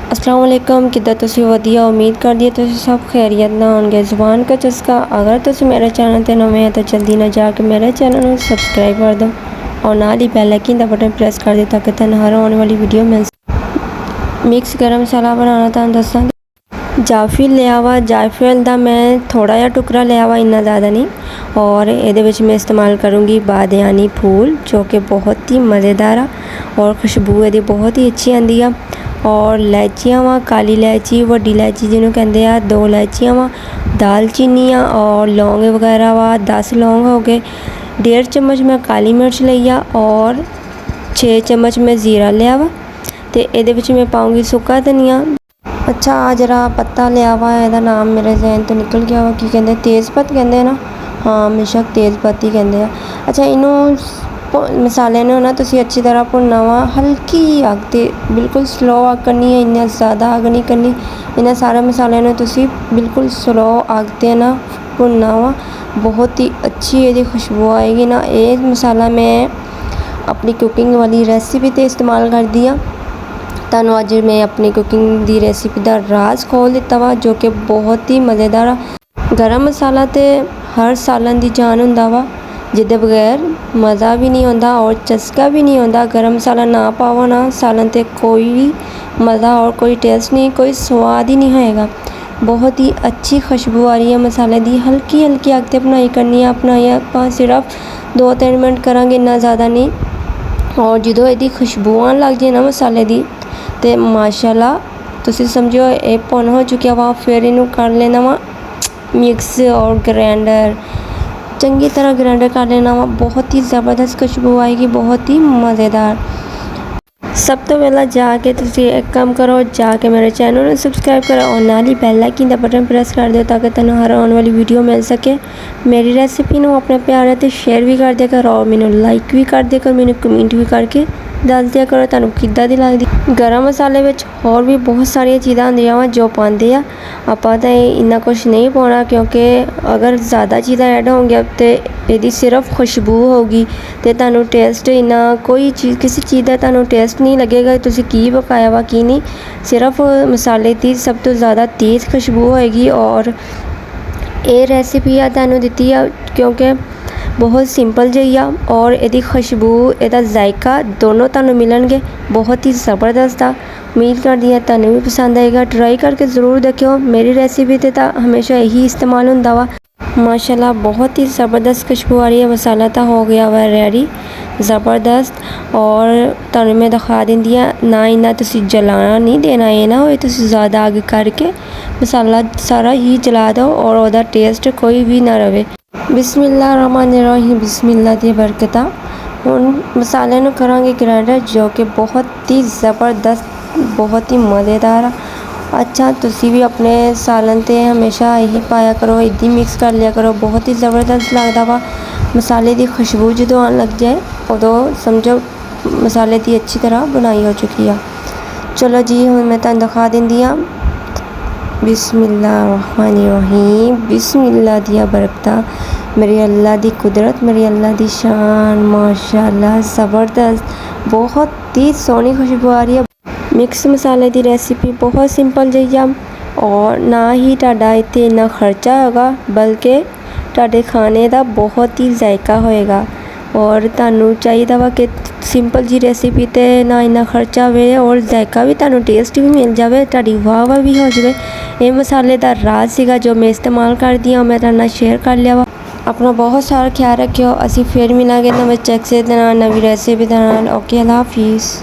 अस्सलाम वालेकुम किद्दां तुसीं वधिया उम्मीद करदी है तुसीं सब खैरियत ना होणगे। ज़ुबान का चस्का अगर तुसीं मेरे चैनल ते नवे हैं तो जल्दी ना जाके मेरे चैनल को सब्सक्राइब कर दो और नाल ही बेल आइकन दा बटन प्रेस कर दो ताकि तुहानूं हर आने वाली वीडियो मिल सके। मिक्स गरम मसाला बनाना तुहानूं दस्सांगी। जायफल लिया वा, जायफल दा मैं थोड़ा जिहा टुकड़ा लिया वा, इन्ना ज़्यादा नहीं। और ये मैं इस्तेमाल करूँगी बादयानी फूल जो कि बहुत ही मज़ेदार आ और खुशबू ये बहुत ही अच्छी आती है। और इलायचियाँ वा, काली इलायची, वड्डी इलायची जिन्होंने कहते हैं, 2 इलायचियाँ वा, दालचीनी और लौंग वगैरह वा, 10 लौंग हो गए, 1.5 चम्मच मैं काली मिर्च लिया और 6 चम्मच मैं ज़ीरा लिया वा। तो ये मैं पाऊँगी सुक्का धनिया। अच्छा आ जरा पत्ता लिया वा, ਇਹਦਾ नाम मेरे जहन तो निकल गया वा, की कहते तेज़पत कहते हैं ना, हाँ बेशक तेज़पत ही कहते हैं। अच्छा इनू मसाले ने ना तुसी अच्छी तरह भुनना वा, हल्की अग ते बिल्कुल स्लो अग करनी है, इन्ना ज़्यादा अग नहीं करनी। इन्हें सारे मसाले ने तुसी बिल्कुल स्लो अग ते ना भुनना वा, बहुत ही अच्छी ये खुशबू आएगी ना। ये मसाला मैं अपनी कुकिंग वाली रेसिपी ते इस्तेमाल कर दिया। तुहानूं अज मैं अपनी कुकिंग दी रेसिपी दा राज खोल दिता वा जो कि बहुत ही मज़ेदार। गरम मसाला तो हर सालन दी जान हुंदा वा, जिदे बगैर मज़ा भी नहीं आता और चस्का भी नहीं आता। गरम मसाला ना पाओ ना सालन ते कोई मज़ा और कोई टेस्ट नहीं, कोई स्वाद ही नहीं होएगा। बहुत ही अच्छी खुशबू आ रही है मसाले दी, हल्की हल्की अग ते बनाई करनी है। बनाई आपां सिर्फ 2-3 मिनट करांगे, इन्ना ज़्यादा नहीं। और जो ये खुशबू आन लग जाए ना मसाले दी तो माशाल्लाह तुसी समझो ये भुन हो चुकिया वा। फिर इनू कर लेना वा मिक्स और ग्राइंडर, चंगी तरह ग्राइंडर कर लेना वा। बहुत ही ज़बरदस्त खुशबू आएगी, बहुत ही मज़ेदार। सब तो पहला जाके तुसी एक काम करो, जाके मेरे चैनल को सब्सक्राइब करो और नाल ही बेल आइकन दा बटन प्रेस कर दो ताकि तुहानूं हर आने वाली वीडियो मिल सके। मेरी रेसिपी नूं अपने प्यारे ते शेयर भी कर दिया करो और मैनूं लाइक भी कर दिया करो, मैनूं कमेंट भी करके दस दिया करो तुहानूं किद्दां दी लगदी। गरम मसाले विच होर भी बहुत सारिया चीज़ां होंदियां वा जो पाते हैं, आपां तां इन्ना कुछ नहीं पाना क्योंकि अगर ज़्यादा चीज़ां ऐड होंगियां तो ये सिर्फ खुशबू होगी तो तुहानूं टेस्ट इन्ना कोई चीज़ किसी चीज़ का तुहानूं टेस्ट नहीं लगेगा तुसी की पकाया वा की नहीं। सिर्फ मसाले की सब तो ज़्यादा तेज़ खुशबू होएगी। और ये रेसिपी आ तुहानूं दित्ती है क्योंकि बहुत सिंपल जी आ और यदी खुशबू यदा जायका दोनों तुहानूं मिलणगे, बहुत ही ज़बरदस्त आ। उम्मीद करदी हां तुहानूं भी पसंद आएगा, ट्राई करके ज़रूर देखियो। मेरी रेसिपी ते तां हमेशा यही इस्तेमाल हुंदा वा। माशाल्लाह बहुत ही ज़बरदस्त खुशबू आ रही है। मसाला तो हो गया वा रेडी ज़बरदस्त। और तुहानूं मैं दिखा दिंदी हां ना, इन्ना तुसी जलाना नहीं देना, ये ना होए तुसी ज़्यादा अग करके मसाला सारा ही जला दो और ओहदा टेस्ट कोई भी ना रहे। बिस्मिल्लाहिर्रहमानिर्रहीम, बिस्मिल्लाह दी बरकता। हुण मसाले नूं करांगे ग्राइंडर जो कि बहुत ही ज़बरदस्त, बहुत ही मज़ेदार आ। अच्छा तुसी भी अपने सालन ते हमेशा यही पाया करो, इदी मिक्स कर लिया करो, बहुत ही ज़बरदस्त लगता वा। मसाले की खुशबू जो आन लग जाए उदों समझो मसाले की अच्छी तरह बुनाई हो चुकी है। चलो जी हुण मैं तुहानूं दिखा दिंदी हां। बिस्मिल्लाहिर्रहमानिर्रहीम, बिस्मिल्लाह दिया बरकता, मेरी अल्लाह दी कुदरत, मेरी अल्लाह दी शान। माशाल्लाह ज़बरदस्त, बहुत ही सोहनी खुशबू आ रही है। मिक्स मसाले की रेसिपी बहुत सिंपल जी आ और ना ही तुहाडा इत्थे इन्ना खर्चा होगा, बल्कि तुहाडे खाने का बहुत ही जायका होएगा। और तुहानूं चाहिदा वा कि सिंपल जी रेसिपी ते ना इन्ना खर्चा होवे और जायका भी तुहानूं टेस्ट भी मिल जाए, तुहाडी वाह भी हो जाए। ये मसाले का राज सीगा जो मैं इस्तेमाल करदी हां, मैं तुहाडे नाल शेयर कर लिया वा। अपना बहुत सारा ख्याल रखियो। असीं फिर मिलांगे नवे चेक से नवी रेसिपी दे नाल। ओके अल्लाह हाफिज़।